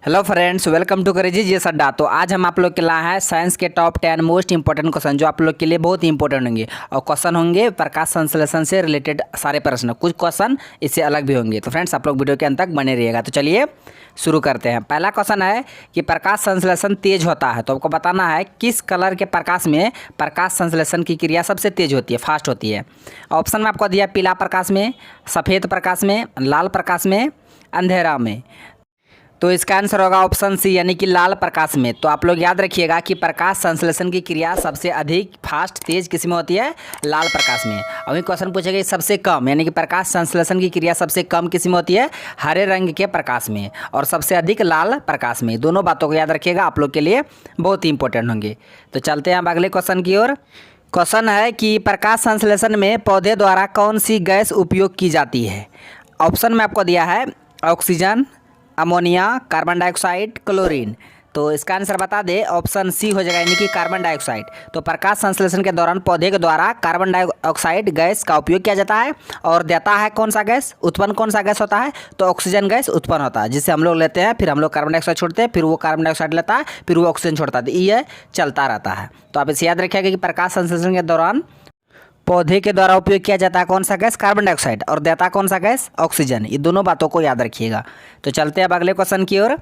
Hello friends, welcome to करेजी GS Adda. तो आज हम आप लोग के लाए हैं साइंस के टॉप 10 मोस्ट इंपॉर्टेंट क्वेश्चन जो आप लोग के लिए बहुत ही इंपॉर्टेंट होंगे। और क्वेश्चन होंगे प्रकाश संश्लेषण से रिलेटेड सारे प्रश्न, कुछ क्वेश्चन इससे अलग भी होंगे। तो फ्रेंड्स आप लोग वीडियो के अंत तक बने रहिएगा। तो चलिए शुरू करते हैं। पहला क्वेश्चन है कि प्रकाश संश्लेषण तेज होता है, तो आपको बताना है किस कलर के प्रकाश में प्रकाश संश्लेषण की क्रिया सबसे तेज होती है, फास्ट होती है। ऑप्शन में आपको दिया पीला प्रकाश में, सफ़ेद प्रकाश में, लाल प्रकाश में, अंधेरा में। तो इसका आंसर होगा ऑप्शन सी यानी कि लाल प्रकाश में। तो आप लोग याद रखिएगा कि प्रकाश संश्लेषण की क्रिया सबसे अधिक फास्ट तेज किस में होती है, लाल प्रकाश में। अभी क्वेश्चन पूछेगा सबसे कम यानी कि प्रकाश संश्लेषण की क्रिया सबसे कम किस में होती है, हरे रंग के प्रकाश में, और सबसे अधिक लाल प्रकाश में। दोनों बातों को याद रखिएगा, आप लोग के लिए बहुत ही इंपॉर्टेंट होंगे। तो चलते हैं अब अगले क्वेश्चन की ओर। क्वेश्चन है कि प्रकाश संश्लेषण में पौधे द्वारा कौन सी गैस उपयोग की जाती है। ऑप्शन में आपको दिया है oxygen, ammonia, carbon dioxide, chlorine. तो इसका आंसर बता दे, ऑप्शन सी हो जाएगा यानी कि कार्बन डाइऑक्साइड। तो प्रकाश संश्लेषण के दौरान पौधे के द्वारा कार्बन डाइऑक्साइड गैस का उपयोग किया जाता है, और देता है कौन सा गैस, उत्पन्न कौन सा गैस होता है, तो ऑक्सीजन गैस उत्पन्न होता है, जिससे हम लोग लेते हैं, फिर हम लोग कार्बन डाइऑक्साइड छोड़ते हैं, फिर वो कार्बन डाइऑक्साइड लेता है, फिर वो ऑक्सीजन छोड़ता है। ये चलता रहता है। तो आप इसे याद रखिएगा कि प्रकाश संश्लेषण के दौरान पौधे के द्वारा उपयोग किया जाता है कौन सा गैस, कार्बन डाइऑक्साइड, और देता कौन सा गैस, ऑक्सीजन। ये दोनों बातों को याद रखिएगा। तो चलते हैं अब अगले क्वेश्चन की ओर।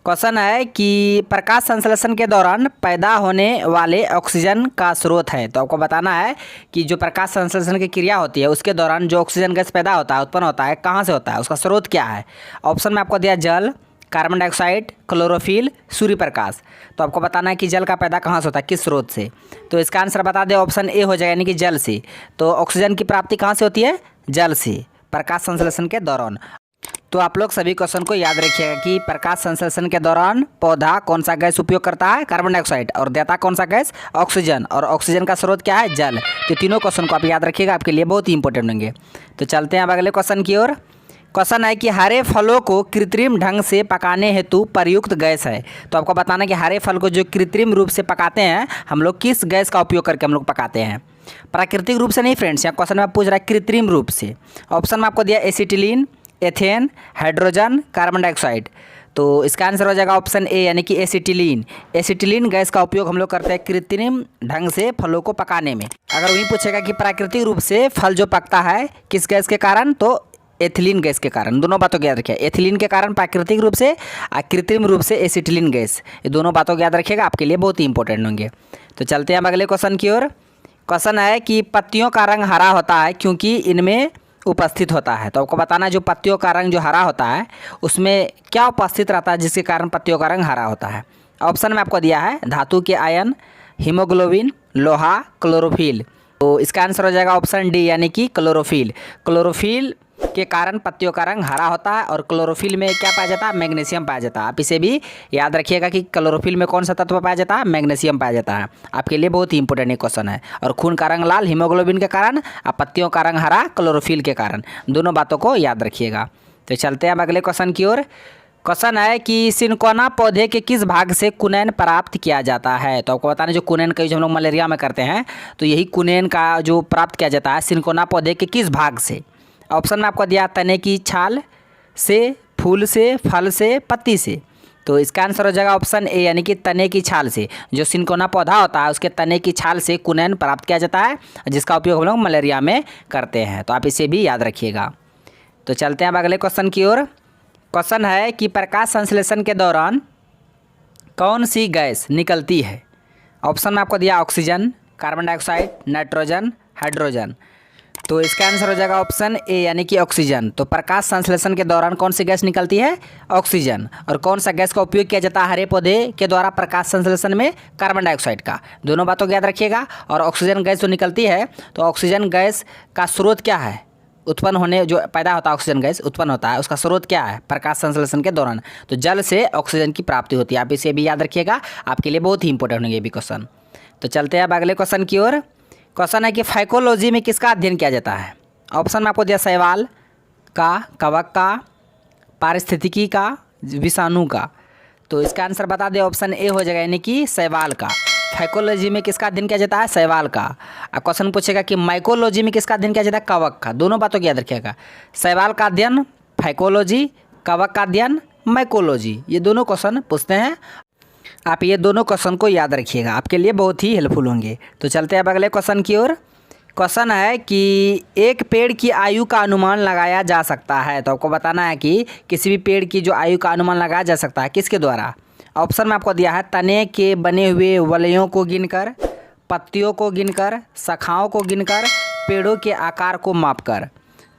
क्वेश्चन है कि प्रकाश संश्लेषण के दौरान पैदा होने वाले ऑक्सीजन का स्रोत है। तो आपको बताना है कि जो प्रकाश संश्लेषण की क्रिया होती है उसके दौरान जो ऑक्सीजन गैस पैदा होता है, उत्पन्न होता है, कहाँ से होता है, उसका स्रोत क्या है। ऑप्शन में आपको दिया जल, carbon dioxide, chlorophyll, Surya Prakash. तो आपको बताना है कि जल का पैदा कहाँ से होता है, किस स्रोत से। तो इसका आंसर बता दें, ऑप्शन ए हो जाएगा यानी कि जल से। तो ऑक्सीजन की प्राप्ति कहाँ से होती है, जल से, प्रकाश संश्लेषण के दौरान। तो आप लोग सभी क्वेश्चन को याद रखिएगा कि प्रकाश संश्लेषण के दौरान पौधा कौन सा गैस उपयोग करता है, कार्बन डाइऑक्साइड, और देता कौन सा गैस, ऑक्सीजन, और ऑक्सीजन का स्रोत क्या है, जल। तो तीनों क्वेश्चन को आप याद रखिएगा, आपके लिए बहुत ही इंपॉर्टेंट होंगे। तो चलते हैं अब अगले क्वेश्चन की ओर। क्वेश्चन है कि हरे फलों को कृत्रिम ढंग से पकाने हेतु प्रयुक्त गैस है। तो आपको बताना है कि हरे फल को जो कृत्रिम रूप से पकाते हैं हम लोग, किस गैस का उपयोग करके हम लोग पकाते हैं। प्राकृतिक रूप से नहीं फ्रेंड्स, यहाँ क्वेश्चन में पूछ रहा है कृत्रिम रूप से। ऑप्शन में आपको दिया acetylene, ethane, hydrogen, carbon dioxide. तो इसका आंसर हो जाएगा ऑप्शन ए यानी कि एसिटिलीन। एसिटिलीन गैस का उपयोग हम लोग करते हैं कृत्रिम ढंग से फलों को पकाने में। अगर वही पूछेगा कि प्राकृतिक रूप से फल जो पकता है किस गैस के कारण, तो एथिलीन गैस के कारण। दोनों बातों को याद रखिए, एथिलीन के कारण प्राकृतिक रूप से, कृत्रिम रूप से एसिटिलीन गैस। ये दोनों बातों को याद रखिएगा, आपके लिए बहुत ही इंपॉर्टेंट होंगे। तो चलते हैं अब अगले क्वेश्चन की ओर। क्वेश्चन है कि पत्तियों का रंग हरा होता है क्योंकि इनमें उपस्थित होता है। तो आपको बताना है जो पत्तियों का रंग जो हरा होता है उसमें क्या उपस्थित रहता है जिसके कारण पत्तियों का रंग हरा होता है। ऑप्शन में आपको दिया है धातु के आयन, हीमोग्लोबिन, लोहा, क्लोरोफिल। तो इसका आंसर हो जाएगा ऑप्शन डी यानी कि क्लोरोफिल। क्लोरोफिल के कारण पत्तियों का रंग हरा होता है, और क्लोरोफिल में क्या पाया जाता है, मैग्नीशियम पाया जाता है। आप इसे भी याद रखिएगा कि क्लोरोफिल में कौन सा तत्व पाया जाता है, मैग्नीशियम पाया जाता है। आपके लिए बहुत ही इंपॉर्टेंट क्वेश्चन है। और खून का रंग लाल हीमोग्लोबिन के कारण, और पत्तियों का रंग हरा क्लोरोफिल के कारण। दोनों बातों को याद रखिएगा। तो चलते हैं अब अगले क्वेश्चन की ओर। क्वेश्चन है कि सिनकोना पौधे के किस भाग से कुनैन प्राप्त किया जाता है। तो आपको बताना जो कुनैन का यूज हम लोग मलेरिया में करते हैं, तो यही कुनैन का जो प्राप्त किया जाता है सिनकोना पौधे के किस भाग से। ऑप्शन में आपको दिया तने की छाल से, फूल से, फल से, पत्ती से। तो इसका आंसर हो जाएगा ऑप्शन ए यानी कि तने की छाल से। जो सिनकोना पौधा होता है उसके तने की छाल से कुनैन प्राप्त किया जाता है, जिसका उपयोग हम लोग मलेरिया में करते हैं। तो आप इसे भी याद रखिएगा। तो चलते हैं अब अगले क्वेश्चन की ओर। क्वेश्चन है कि प्रकाश संश्लेषण के दौरान कौन सी गैस निकलती है। ऑप्शन में आपको दिया oxygen, carbon dioxide, nitrogen, hydrogen. तो इसका आंसर हो जाएगा ऑप्शन ए यानी कि ऑक्सीजन। तो प्रकाश संश्लेषण के दौरान कौन सी गैस निकलती है, ऑक्सीजन। और कौन सा गैस का उपयोग किया जाता है हरे पौधे के द्वारा प्रकाश संश्लेषण में, कार्बन डाइऑक्साइड का। दोनों बातों को याद रखिएगा। और ऑक्सीजन गैस जो निकलती है, तो ऑक्सीजन गैस का स्रोत क्या है, उत्पन्न होने जो पैदा होता है ऑक्सीजन गैस उत्पन्न होता है, उसका स्रोत क्या है, प्रकाश संश्लेषण के दौरान। तो जल से ऑक्सीजन की प्राप्ति होती है। आप इसे भी याद रखिएगा, आपके लिए बहुत ही इंपॉर्टेंट होंगे ये भी क्वेश्चन। तो चलते हैं अब अगले क्वेश्चन की ओर। क्वेश्चन है कि फाइकोलॉजी में किसका अध्ययन किया जाता है। ऑप्शन में आपको दिया शैवाल का, कवक का, पारिस्थितिकी का, विषाणु का। तो इसका आंसर बता दें, ऑप्शन ए हो जाएगा यानी कि शैवाल का। फाइकोलॉजी में किसका अध्ययन किया जाता है, शैवाल का। अब क्वेश्चन पूछेगा कि माइकोलॉजी में किसका अध्ययन किया जाता है, कवक का। दोनों बातों को याद रखिएगा। शैवाल का अध्ययन फाइकोलॉजी, कवक का अध्ययन माइकोलॉजी। ये दोनों क्वेश्चन पूछते हैं, आप ये दोनों क्वेश्चन को याद रखिएगा, आपके लिए बहुत ही हेल्पफुल होंगे। तो चलते हैं अब अगले क्वेश्चन की ओर। क्वेश्चन है कि एक पेड़ की आयु का अनुमान लगाया जा सकता है। तो आपको बताना है कि किसी भी पेड़ की जो आयु का अनुमान लगाया जा सकता है किसके द्वारा। ऑप्शन में आपको दिया है तने के बने हुए वलयों को गिनकर, पत्तियों को गिनकर, शाखाओं को गिनकर, पेड़ों के आकार को मापकर।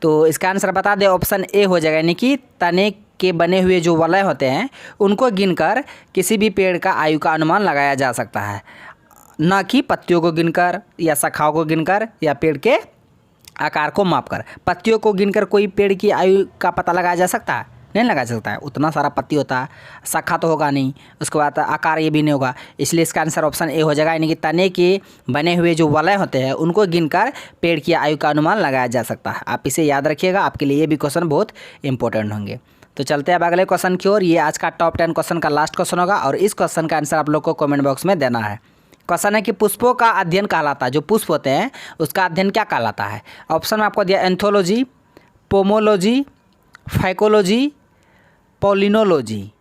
तो इसका आंसर बता दें, ऑप्शन ए हो जाएगा, यानी कि तने के बने हुए जो वलय होते हैं उनको गिनकर किसी भी पेड़ का आयु का अनुमान लगाया जा सकता है, ना कि पत्तियों को गिनकर या शाखाओं को गिनकर या पेड़ के आकार को मापकर। पत्तियों को गिनकर कोई पेड़ की आयु का पता लगाया जा सकता है? नहीं लगा सकता है, उतना सारा पत्ती होता है, शाखा तो होगा नहीं, उसके बाद आकार ये भी नहीं होगा। इसलिए इसका आंसर ऑप्शन ए हो जाएगा, यानी कि तने के बने हुए जो वलय होते हैं उनको गिनकर पेड़ की आयु का अनुमान लगाया जा सकता है। आप इसे याद रखिएगा, आपके लिए ये भी क्वेश्चन बहुत इंपॉर्टेंट होंगे। तो चलते हैं अब अगले क्वेश्चन की ओर। ये आज का टॉप 10 क्वेश्चन का लास्ट क्वेश्चन होगा और इस क्वेश्चन का आंसर आप लोग को कमेंट बॉक्स में देना है। क्वेश्चन है कि पुष्पों का अध्ययन कहलाता है, जो पुष्प होते हैं उसका अध्ययन क्या कहलाता है। ऑप्शन में आपको दिया एंथोलॉजी, पोमोलॉजी, फाइकोलॉजी, पॉलिनोलॉजी।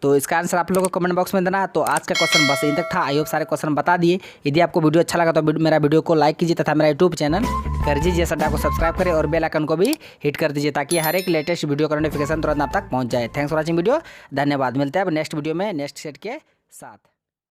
तो इसका आंसर आप लोगों को कमेंट बॉक्स में देना है। तो आज का क्वेश्चन बस यहीं तक था। आई होप सारे क्वेश्चन बता दिए। यदि आपको वीडियो अच्छा लगा तो मेरा वीडियो को लाइक कीजिए तथा मेरा यूट्यूब चैनल कर दीजिए सड्डा को सब्सक्राइब करें और बेल आइकन को भी हिट कर दीजिए, ताकि हर एक लेटेस्ट वीडियो का नोटिफिकेशन तुरंत आप तक पहुँच जाए। थैंक्स फॉर वॉचिंग वीडियो, धन्यवाद। मिलते हैं अब नेक्स्ट वीडियो में नेक्स्ट सेट के साथ।